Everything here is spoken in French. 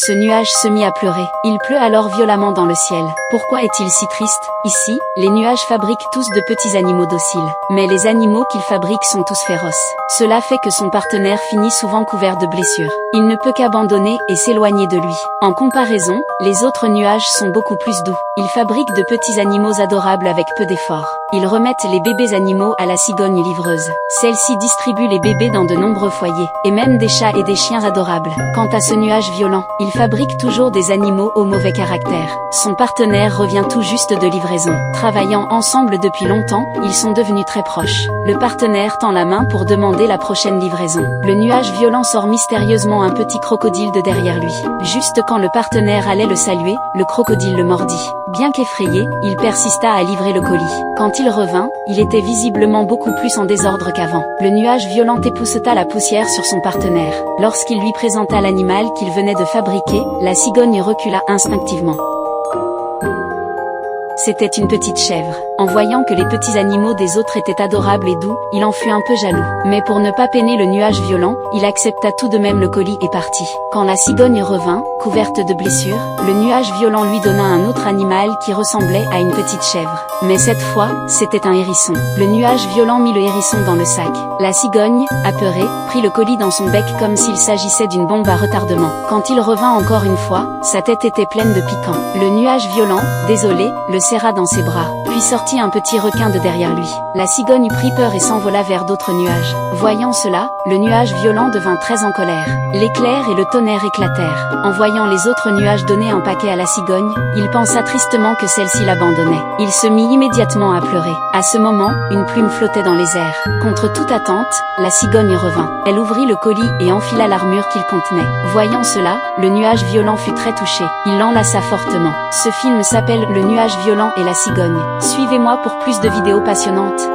Ce nuage se mit à pleurer. Il pleut alors violemment dans le ciel. Pourquoi est-il si triste? Ici, les nuages fabriquent tous de petits animaux dociles. Mais les animaux qu'ils fabriquent sont tous féroces. Cela fait que son partenaire finit souvent couvert de blessures. Il ne peut qu'abandonner et s'éloigner de lui. En comparaison, les autres nuages sont beaucoup plus doux. Ils fabriquent de petits animaux adorables avec peu d'efforts. Ils remettent les bébés animaux à la cigogne livreuse. Celle-ci distribue les bébés dans de nombreux foyers, et même des chats et des chiens adorables. Quant à ce nuage violent, il fabrique toujours des animaux au mauvais caractère. Son partenaire revient tout juste de livraison. Travaillant ensemble depuis longtemps, ils sont devenus très proches. Le partenaire tend la main pour demander la prochaine livraison. Le nuage violent sort mystérieusement un petit crocodile de derrière lui. Juste quand le partenaire allait le saluer, le crocodile le mordit. Bien qu'effrayé, il persista à livrer le colis. Quand il revint, il était visiblement beaucoup plus en désordre qu'avant. Le nuage violent épousseta la poussière sur son partenaire. Lorsqu'il lui présenta l'animal qu'il venait de fabriquer, la cigogne recula instinctivement. C'était une petite chèvre. En voyant que les petits animaux des autres étaient adorables et doux, il en fut un peu jaloux. Mais pour ne pas peiner le nuage violent, il accepta tout de même le colis et partit. Quand la cigogne revint, couverte de blessures, le nuage violent lui donna un autre animal qui ressemblait à une petite chèvre. Mais cette fois, c'était un hérisson. Le nuage violent mit le hérisson dans le sac. La cigogne, apeurée, prit le colis dans son bec comme s'il s'agissait d'une bombe à retardement. Quand il revint encore une fois, sa tête était pleine de piquants. Le nuage violent, désolé, le serra dans ses bras, puis sortit un petit requin de derrière lui. La cigogne prit peur et s'envola vers d'autres nuages. Voyant cela, le nuage violent devint très en colère. L'éclair et le tonnerre éclatèrent. En voyant les autres nuages donner un paquet à la cigogne, il pensa tristement que celle-ci l'abandonnait. Il se mit immédiatement à pleurer. À ce moment, une plume flottait dans les airs. Contre toute attente, la cigogne revint. Elle ouvrit le colis et enfila l'armure qu'il contenait. Voyant cela, le nuage violent fut très touché. Il l'enlaça fortement. Ce film s'appelle Le nuage violent et la cigogne. Suivez-moi pour plus de vidéos passionnantes.